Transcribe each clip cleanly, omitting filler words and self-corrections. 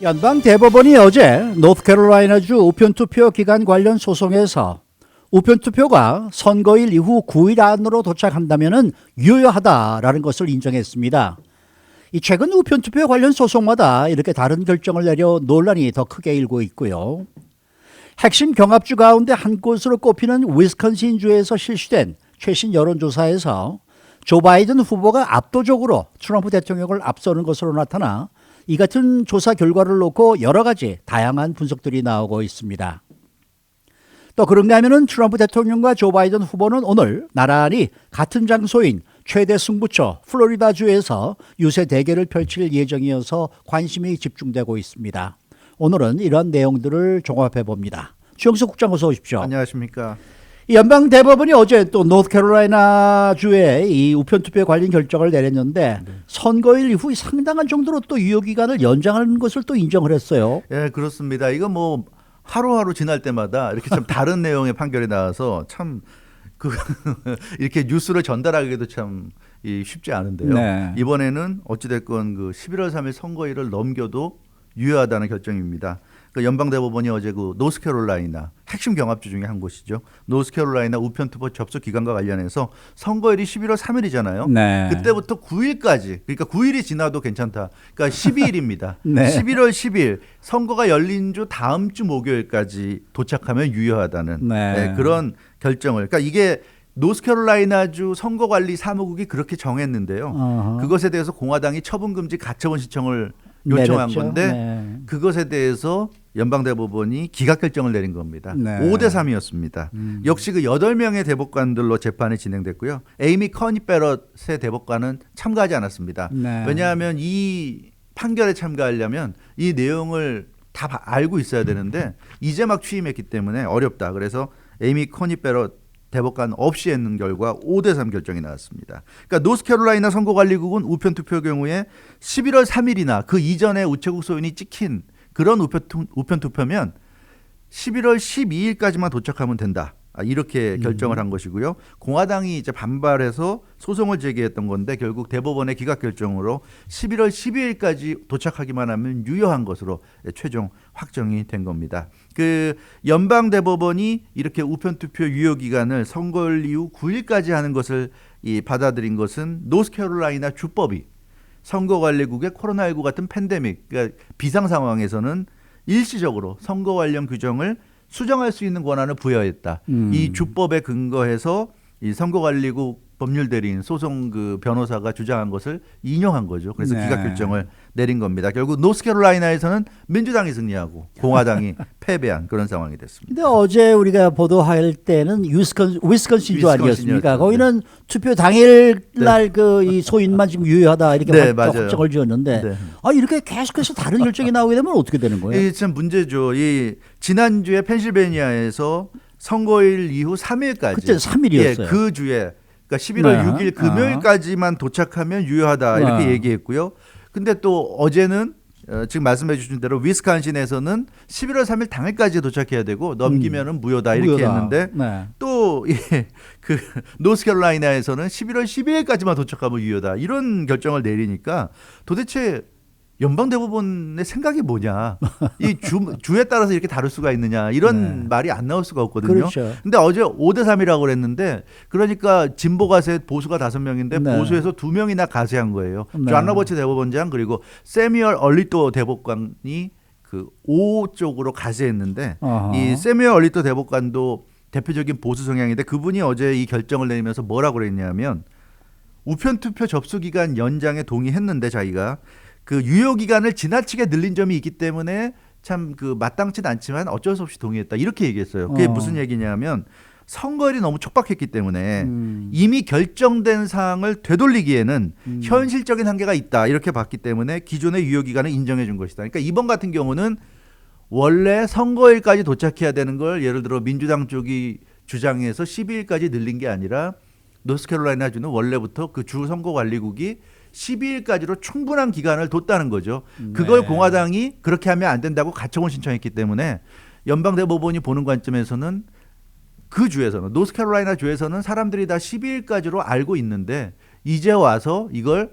연방 대법원이 어제 노스캐롤라이나주 우편투표 기간 관련 소송에서 우편투표가 선거일 이후 9일 안으로 도착한다면 유효하다라는 것을 인정했습니다. 이 최근 우편투표 관련 소송마다 이렇게 다른 결정을 내려 논란이 더 크게 일고 있고요. 핵심 경합주 가운데 한 곳으로 꼽히는 위스콘신주에서 실시된 최신 여론조사에서 조 바이든 후보가 압도적으로 트럼프 대통령을 앞서는 것으로 나타나 이 같은 조사 결과를 놓고 여러 가지 다양한 분석들이 나오고 있습니다. 또 그런가 하면은 트럼프 대통령과 조 바이든 후보는 오늘 나란히 같은 장소인 최대 승부처 플로리다주에서 유세 대결을 펼칠 예정이어서 관심이 집중되고 있습니다. 오늘은 이러한 내용들을 종합해 봅니다. 주영석 국장 어서 오십시오. 안녕하십니까. 연방 대법원이 어제 또 노스캐롤라이나 주에 이 우편투표 관련 결정을 내렸는데 선거일 이후 상당한 정도로 또 유효 기간을 연장하는 것을 또 인정을 했어요. 예, 그렇습니다. 이거 뭐 하루하루 지날 때마다 이렇게 참 다른 내용의 판결이 나와서 참 이렇게 뉴스를 전달하기도 참 쉽지 않은데요. 네. 이번에는 어찌됐건 그 11월 3일 선거일을 넘겨도 유효하다는 결정입니다. 그 연방대법원이 어제 그 노스캐롤라이나 핵심 경합주 중에 한 곳이죠. 노스캐롤라이나 우편투표 접수 기간과 관련해서 선거일이 11월 3일이잖아요. 네. 그때부터 9일까지, 그러니까 9일이 지나도 괜찮다. 그러니까 12일입니다. 네. 11월 10일 선거가 열린 주 다음 주 목요일까지 도착하면 유효하다는 네. 그런 결정을. 그러니까 이게 노스캐롤라이나주 선거관리 사무국이 그렇게 정했는데요. 어허. 그것에 대해서 공화당이 처분금지 가처분 신청을 요청한 내렸죠. 건데 네. 그것에 대해서 연방대법원이 기각 결정을 내린 겁니다. 네. 5대 3이었습니다. 역시 그 8명의 대법관들로 재판이 진행됐고요. 에이미 커니 베럿의 대법관은 참가하지 않았습니다. 네. 왜냐하면 이 판결에 참가하려면 이 내용을 다 알고 있어야 되는데 이제 막 취임했기 때문에 어렵다. 그래서 에이미 커니 베럿 대법관 없이 했는 결과 5대 3 결정이 나왔습니다. 그러니까 노스캐롤라이나 선거관리국은 우편투표 경우에 11월 3일이나 그 이전에 우체국 소인이 찍힌 그런 우편투표면 11월 12일까지만 도착하면 된다. 이렇게 결정을 한 것이고요. 공화당이 이제 반발해서 소송을 제기했던 건데 결국 대법원의 기각 결정으로 11월 12일까지 도착하기만 하면 유효한 것으로 최종 확정이 된 겁니다. 그 연방 대법원이 이렇게 우편투표 유효 기간을 선거일 이후 9일까지 하는 것을 받아들인 것은 노스캐롤라이나 주법이 선거관리국의 코로나19 같은 팬데믹, 그러니까 비상 상황에서는 일시적으로 선거 관련 규정을 수정할 수 있는 권한을 부여했다. 이 주법에 근거해서 이 선거관리국 법률대리인 소송 그 변호사가 주장한 것을 인용한 거죠. 그래서 네. 기각 결정을 내린 겁니다. 결국 노스캐롤라이나에서는 민주당이 승리하고 공화당이 패배한 그런 상황이 됐습니다. 근데 어제 우리가 보도할 때는 위스콘신주 아니었습니까? 거기는 투표 당일 날 그 이 소인만 지금 유효하다 이렇게 네, 맞아요. 확정을 지었는데 네. 이렇게 계속해서 다른 결정이 나오게 되면 어떻게 되는 거예요? 이게 참 문제죠. 이 지난주에 펜실베니아에서 선거일 이후 3일까지 그때 3일이었어요. 그 주에 그러니까 11월 네. 6일 금요일까지만 도착하면 유효하다 이렇게 네. 얘기했고요. 근데 또 어제는 지금 말씀해 주신 대로 위스콘신에서는 11월 3일 당일까지 도착해야 되고 넘기면은 무효다 이렇게 무효다. 했는데 네. 또 그 노스캐롤라이나에서는 11월 12일까지만 도착하면 유효다 이런 결정을 내리니까 도대체 연방대법원의 생각이 뭐냐, 이 주에 따라서 이렇게 다를 수가 있느냐 이런 네. 말이 안 나올 수가 없거든요. 그렇죠. 근데 어제 5대 3이라고 그랬는데 그러니까 진보가 셋 보수가 5명인데 네. 보수에서 2명이나 가세한 거예요. 네. 존 로버츠 대법원장 그리고 세뮤얼 얼리토 대법관이 그 O 쪽으로 가세했는데 어허. 이 세뮤얼 얼리토 대법관도 대표적인 보수 성향인데 그분이 어제 이 결정을 내리면서 뭐라고 그랬냐면 우편투표 접수 기간 연장에 동의했는데 자기가 그 유효 기간을 지나치게 늘린 점이 있기 때문에 참 그 마땅치는 않지만 어쩔 수 없이 동의했다 이렇게 얘기했어요. 그게 무슨 얘기냐면 선거일이 너무 촉박했기 때문에 이미 결정된 사항을 되돌리기에는 현실적인 한계가 있다 이렇게 봤기 때문에 기존의 유효 기간을 인정해 준 것이다. 그러니까 이번 같은 경우는 원래 선거일까지 도착해야 되는 걸 예를 들어 민주당 쪽이 주장해서 12일까지 늘린 게 아니라 노스캐롤라이나주는 원래부터 그 주 선거관리국이 12일까지로 충분한 기간을 뒀다는 거죠. 그걸 네. 공화당이 그렇게 하면 안 된다고 가처분 신청했기 때문에 연방대법원이 보는 관점에서는 그 주에서는 노스캐롤라이나 주에서는 사람들이 다 12일까지로 알고 있는데 이제 와서 이걸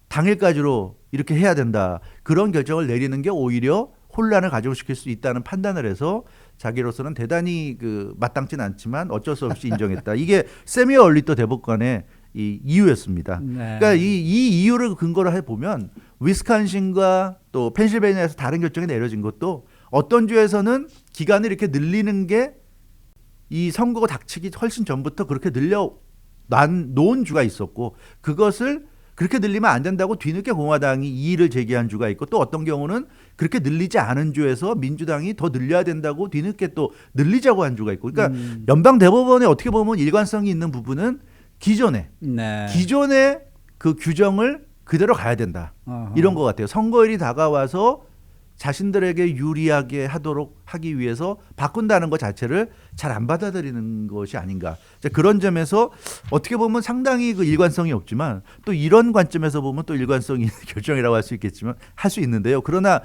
당일까지로 이렇게 해야 된다. 그런 결정을 내리는 게 오히려 혼란을 가중시킬 수 있다는 판단을 해서 자기로서는 대단히 마땅치는 않지만 어쩔 수 없이 인정했다. 이게 세미 얼리터 대법관의 이 이유였습니다. 네. 그러니까 이 이유를 근거로 해보면 위스콘신과 또 펜실베니아에서 다른 결정이 내려진 것도 어떤 주에서는 기간을 이렇게 늘리는 게 이 선거가 닥치기 훨씬 전부터 그렇게 놓은 주가 있었고 그것을 그렇게 늘리면 안 된다고 뒤늦게 공화당이 이의를 제기한 주가 있고 또 어떤 경우는 그렇게 늘리지 않은 주에서 민주당이 더 늘려야 된다고 뒤늦게 또 늘리자고 한 주가 있고 그러니까 연방 대법원에 어떻게 보면 일관성이 있는 부분은 기존에 그 규정을 그대로 가야 된다. 어허. 이런 것 같아요. 선거일이 다가와서 자신들에게 유리하게 하기 위해서 바꾼다는 것 자체를 잘 안 받아들이는 것이 아닌가. 그런 점에서 어떻게 보면 상당히 일관성이 없지만 또 이런 관점에서 보면 또 일관성이 있는 결정이라고 할 수 있겠지만 할 수 있는데요. 그러나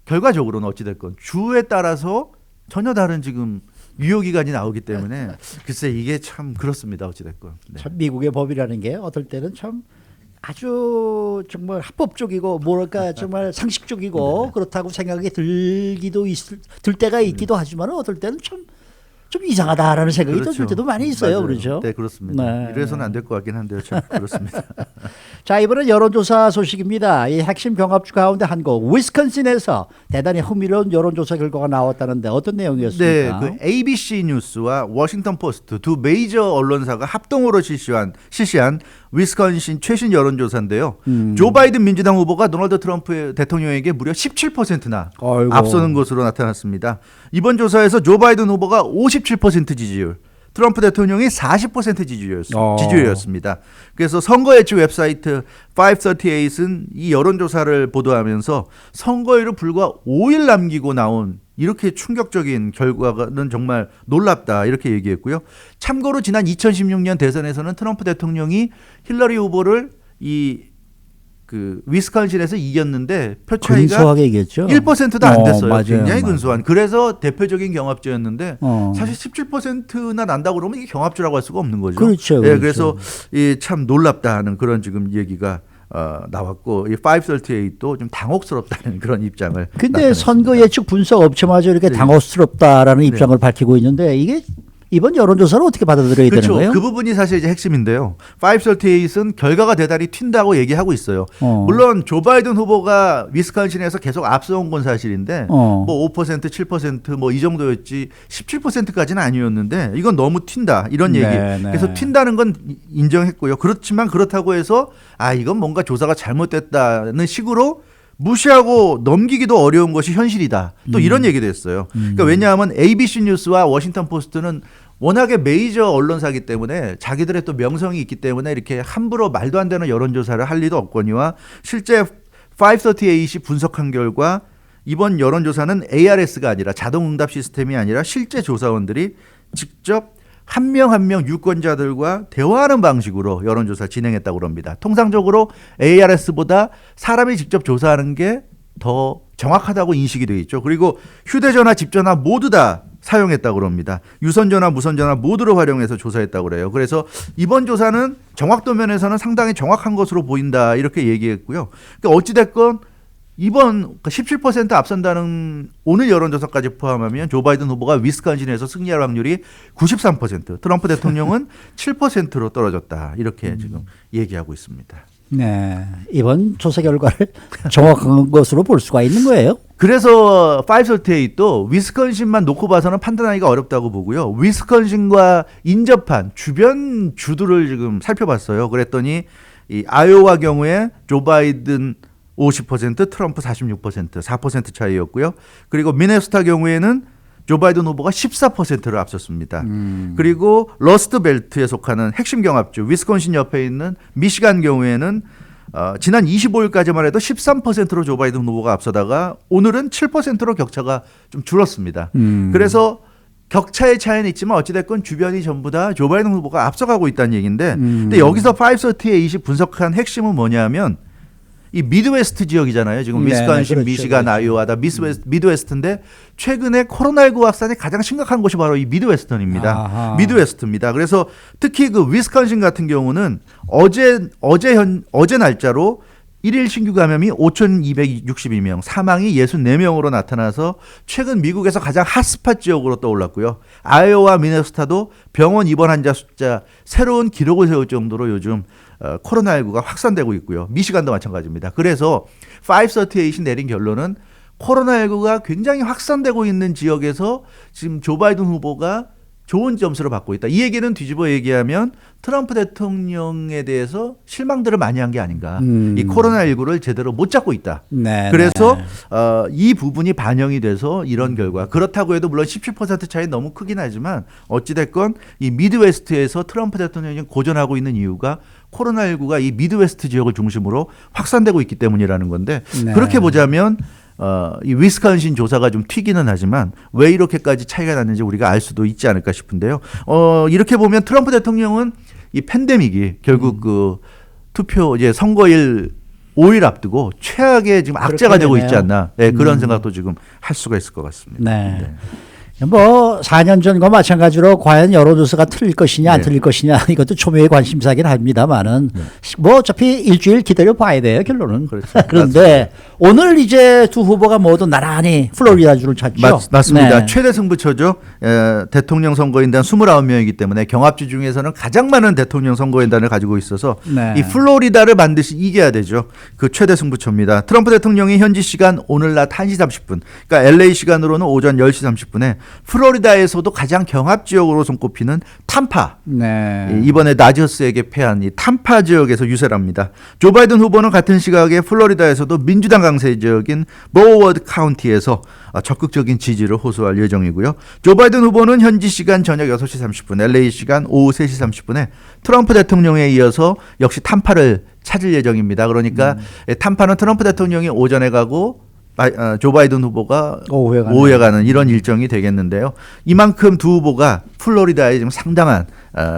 결과적으로는 어찌됐건 주에 따라서 전혀 다른 지금 유효기간이 나오기 때문에 글쎄 이게 참 그렇습니다. 어찌됐건. 네. 참 미국의 법이라는 게 어떨 때는 참 아주 정말 합법적이고 뭐랄까 정말 상식적이고 그렇다고 생각이 들 때가 있기도 하지만 어떨 때는 좀 이상하다라는 생각이 들 때도 많이 있어요. 맞아요. 그렇죠? 네, 그렇습니다. 네. 이래서는 안 될 것 같긴 한데요. 참 그렇습니다. 자, 이번엔 여론조사 소식입니다. 이 핵심 경합주 가운데 한 곳 위스콘신에서 대단히 흥미로운 여론조사 결과가 나왔다는데 어떤 내용이었습니까? 네, ABC 뉴스와 워싱턴 포스트 두 메이저 언론사가 합동으로 실시한 위스콘신 최신 여론조사인데요. 조 바이든 민주당 후보가 도널드 트럼프 대통령에게 무려 17%나 아이고. 앞서는 것으로 나타났습니다. 이번 조사에서 조 바이든 후보가 57% 지지율, 트럼프 대통령이 40% 지지율이었습니다. 그래서 선거 예측 웹사이트 538은 이 여론조사를 보도하면서 선거일을 불과 5일 남기고 나온 이렇게 충격적인 결과는 정말 놀랍다 이렇게 얘기했고요. 참고로 지난 2016년 대선에서는 트럼프 대통령이 힐러리 후보를 위스콘신에서 이겼는데 표 차이가 근소하게 이겼죠. 1%도 안 됐어요. 맞아요. 굉장히 근소한. 그래서 대표적인 경합주였는데 어. 사실 17%나 난다고 그러면 이게 경합주라고 할 수가 없는 거죠. 그렇죠. 예, 그렇죠. 그래서 참 놀랍다 하는 그런 지금 얘기가 나왔고 이 538도 좀 당혹스럽다는 그런 입장을. 근데 나타냈습니다. 선거 예측 분석 업체마저 이렇게 네. 당혹스럽다라는 입장을 밝히고 있는데 이게 이번 여론조사를 어떻게 받아들여야 그렇죠. 되는 거예요? 그 부분이 사실 이제 핵심인데요. 538은 결과가 대단히 튄다고 얘기하고 있어요. 물론 조 바이든 후보가 위스콘신에서 계속 앞서온 건 사실인데 뭐 5%, 7% 뭐 이 정도였지 17%까지는 아니었는데 이건 너무 튄다 이런 얘기. 네, 네. 그래서 튄다는 건 인정했고요. 그렇지만 그렇다고 해서 이건 뭔가 조사가 잘못됐다는 식으로 무시하고 넘기기도 어려운 것이 현실이다. 또 이런 얘기도 했어요. 그러니까 왜냐하면 ABC 뉴스와 워싱턴 포스트는 워낙에 메이저 언론사이기 때문에 자기들의 또 명성이 있기 때문에 이렇게 함부로 말도 안 되는 여론조사를 할 리도 없거니와 실제 538이 분석한 결과 이번 여론조사는 ARS가 아니라 자동응답 시스템이 아니라 실제 조사원들이 직접 한 명 한 명 유권자들과 대화하는 방식으로 여론조사를 진행했다고 합니다. 통상적으로 ARS보다 사람이 직접 조사하는 게 더 정확하다고 인식이 되어 있죠. 그리고 휴대전화, 집전화 모두 다 사용했다고 합니다. 유선전화, 무선전화 모두를 활용해서 조사했다고 그래요. 그래서 이번 조사는 정확도 면에서는 상당히 정확한 것으로 보인다 이렇게 얘기했고요. 그러니까 어찌됐건 이번 17% 앞선다는 오늘 여론조사까지 포함하면 조 바이든 후보가 위스콘신에서 승리할 확률이 93%, 트럼프 대통령은 7%로 떨어졌다. 이렇게 지금 얘기하고 있습니다. 네, 이번 조사 결과를 정확한 것으로 볼 수가 있는 거예요? 그래서 538도 위스콘신만 놓고 봐서는 판단하기가 어렵다고 보고요. 위스콘신과 인접한 주변 주들을 지금 살펴봤어요. 그랬더니 이 아이오와 경우에 조 바이든 50%, 트럼프 46%, 4% 차이였고요. 그리고 미네소타 경우에는 조 바이든 후보가 14%를 앞섰습니다. 그리고 러스트벨트에 속하는 핵심 경합주 위스콘신 옆에 있는 미시간 경우에는 지난 25일까지만 해도 13%로 조 바이든 후보가 앞서다가 오늘은 7%로 격차가 좀 줄었습니다. 그래서 격차의 차이는 있지만 어찌됐건 주변이 전부 다 조 바이든 후보가 앞서가고 있다는 얘기인데 근데 여기서 538이 분석한 핵심은 뭐냐면 이 미드웨스트 지역이잖아요. 지금 네, 위스콘신, 그렇죠, 미시간, 그렇죠. 아이오와 다 미드웨스트인데 최근에 코로나19 확산이 가장 심각한 곳이 바로 이 미드웨스턴입니다. 아하. 미드웨스트입니다. 그래서 특히 그 위스콘신 같은 경우는 어제 날짜로 일일 신규 감염이 5,262명, 사망이 64명으로 나타나서 최근 미국에서 가장 핫스팟 지역으로 떠올랐고요. 아이오와 미네소타도 병원 입원 환자 숫자 새로운 기록을 세울 정도로 요즘 코로나19가 확산되고 있고요. 미시간도 마찬가지입니다. 그래서 538이 내린 결론은 코로나19가 굉장히 확산되고 있는 지역에서 지금 조 바이든 후보가 좋은 점수를 받고 있다. 이 얘기는 뒤집어 얘기하면 트럼프 대통령에 대해서 실망들을 많이 한 게 아닌가. 이 코로나19를 제대로 못 잡고 있다. 네, 그래서 이 부분이 반영이 돼서 이런 결과. 그렇다고 해도 물론 17% 차이 너무 크긴 하지만 어찌됐건 이 미드웨스트에서 트럼프 대통령이 고전하고 있는 이유가 코로나19가 이 미드웨스트 지역을 중심으로 확산되고 있기 때문이라는 건데 네. 그렇게 보자면 이 위스콘신 조사가 좀 튀기는 하지만 왜 이렇게까지 차이가 났는지 우리가 알 수도 있지 않을까 싶은데요. 이렇게 보면 트럼프 대통령은 이 팬데믹이 결국 그 투표 이제 선거일 5일 앞두고 최악의 지금 악재가 되고 있지 않나. 네, 그런 생각도 지금 할 수가 있을 것 같습니다. 네. 네. 뭐 4년 전과 마찬가지로 과연 여론조사가 틀릴 것이냐 안 네. 틀릴 것이냐 이것도 초미의 관심사긴 합니다만은 뭐 어차피 일주일 기다려 봐야 돼요 결론은. 그렇죠. 그런데 오늘 이제 두 후보가 모두 나란히 플로리다주를 찾죠. 맞습니다. 네. 최대 승부처죠. 대통령 선거인단 29명이기 때문에 경합주 중에서는 가장 많은 대통령 선거인단을 가지고 있어서 네. 이 플로리다를 반드시 이겨야 되죠. 그 최대 승부처입니다. 트럼프 대통령이 현지 시간 오늘 낮 1시 30분, 그러니까 LA 시간으로는 오전 10시 30분에 플로리다에서도 가장 경합 지역으로 손꼽히는 탐파. 네. 이번에 나저스에게 패한 이 탐파 지역에서 유세를 합니다. 조 바이든 후보는 같은 시각에 플로리다에서도 민주당 강세 지역인 보워드 카운티에서 적극적인 지지를 호소할 예정이고요. 조 바이든 후보는 현지 시간 저녁 6시 30분, LA 시간 오후 3시 30분에 트럼프 대통령에 이어서 역시 탐파를 찾을 예정입니다. 그러니까 탐파는 트럼프 대통령이 오전에 가고 조 바이든 후보가 오후에 가는 이런 일정이 되겠는데요. 이만큼 두 후보가 플로리다에 지금 상당한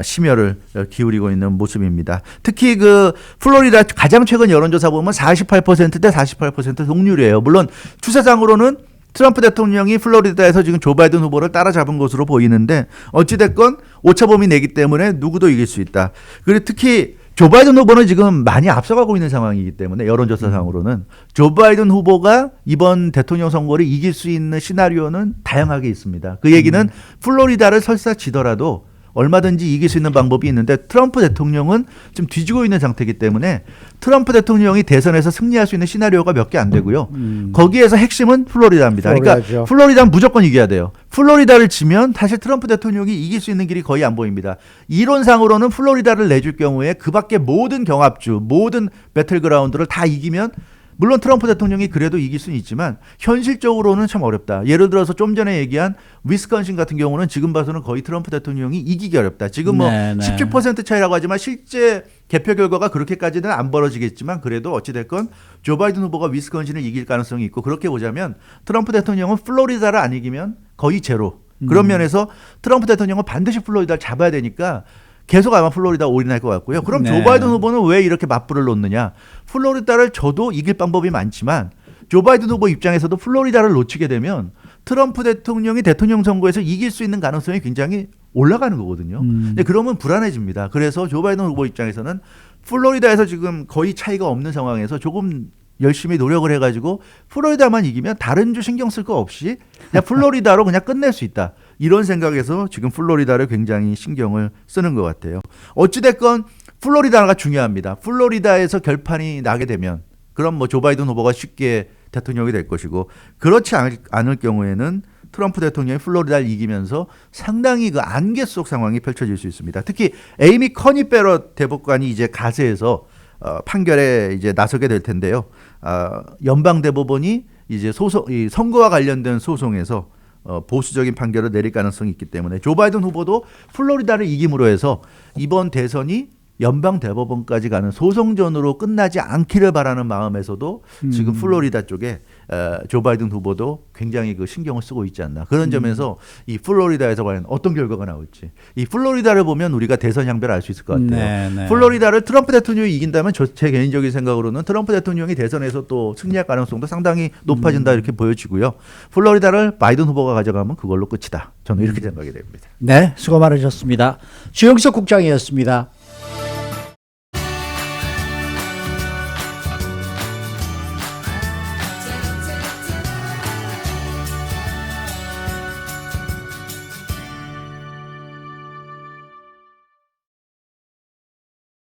심혈을 기울이고 있는 모습입니다. 특히 그 플로리다 가장 최근 여론조사 보면 48%대 48% 동률이에요. 물론 추세상으로는 트럼프 대통령이 플로리다에서 지금 조 바이든 후보를 따라잡은 것으로 보이는데 어찌됐건 오차범위 내기 때문에 누구도 이길 수 있다. 그리고 특히 조 바이든 후보는 지금 많이 앞서가고 있는 상황이기 때문에 여론조사상으로는 조 바이든 후보가 이번 대통령 선거를 이길 수 있는 시나리오는 다양하게 있습니다. 그 얘기는 플로리다를 설사 지더라도 얼마든지 이길 수 있는 방법이 있는데 트럼프 대통령은 좀 뒤지고 있는 상태이기 때문에 트럼프 대통령이 대선에서 승리할 수 있는 시나리오가 몇 개 안 되고요. 거기에서 핵심은 플로리다입니다. 그러니까 플로리다는 무조건 이겨야 돼요. 플로리다를 지면 사실 트럼프 대통령이 이길 수 있는 길이 거의 안 보입니다. 이론상으로는 플로리다를 내줄 경우에 그 밖에 모든 경합주, 모든 배틀그라운드를 다 이기면 물론 트럼프 대통령이 그래도 이길 수는 있지만 현실적으로는 참 어렵다. 예를 들어서 좀 전에 얘기한 위스콘신 같은 경우는 지금 봐서는 거의 트럼프 대통령이 이기기 어렵다. 지금 뭐 17% 차이라고 하지만 실제 개표 결과가 그렇게까지는 안 벌어지겠지만 그래도 어찌됐건 조 바이든 후보가 위스콘신을 이길 가능성이 있고 그렇게 보자면 트럼프 대통령은 플로리다를 안 이기면 거의 제로. 그런 면에서 트럼프 대통령은 반드시 플로리다를 잡아야 되니까 계속 아마 플로리다 올인할 것 같고요. 그럼 조 바이든 후보는 왜 이렇게 맞불을 놓느냐. 플로리다를 줘도 이길 방법이 많지만 조 바이든 후보 입장에서도 플로리다를 놓치게 되면 트럼프 대통령이 대통령 선거에서 이길 수 있는 가능성이 굉장히 올라가는 거거든요. 근데 그러면 불안해집니다. 그래서 조 바이든 후보 입장에서는 플로리다에서 지금 거의 차이가 없는 상황에서 조금 열심히 노력을 해가지고 플로리다만 이기면 다른 주 신경 쓸 거 없이 그냥 플로리다로 그냥 끝낼 수 있다. 이런 생각에서 지금 플로리다를 굉장히 신경을 쓰는 것 같아요. 어찌됐건 플로리다가 중요합니다. 플로리다에서 결판이 나게 되면 그럼 뭐 조 바이든 후보가 쉽게 대통령이 될 것이고 그렇지 않을 경우에는 트럼프 대통령이 플로리다를 이기면서 상당히 그 안개 속 상황이 펼쳐질 수 있습니다. 특히 에이미 커니 베럿 대법관이 이제 가세해서 판결에 이제 나서게 될 텐데요. 연방 대법원이 이제 이 선거와 관련된 소송에서 보수적인 판결을 내릴 가능성이 있기 때문에 조 바이든 후보도 플로리다를 이김으로 해서 이번 대선이 연방 대법원까지 가는 소송전으로 끝나지 않기를 바라는 마음에서도 지금 플로리다 쪽에 조 바이든 후보도 굉장히 그 신경을 쓰고 있지 않나. 그런 점에서 이 플로리다에서 과연 어떤 결과가 나올지. 이 플로리다를 보면 우리가 대선 향배를 알 수 있을 것 같아요. 플로리다를 트럼프 대통령이 이긴다면 제 개인적인 생각으로는 트럼프 대통령이 대선에서 또 승리할 가능성도 상당히 높아진다 이렇게 보여지고요. 플로리다를 바이든 후보가 가져가면 그걸로 끝이다. 저는 이렇게 생각이 됩니다. 네, 수고 많으셨습니다. 주영석 국장이었습니다.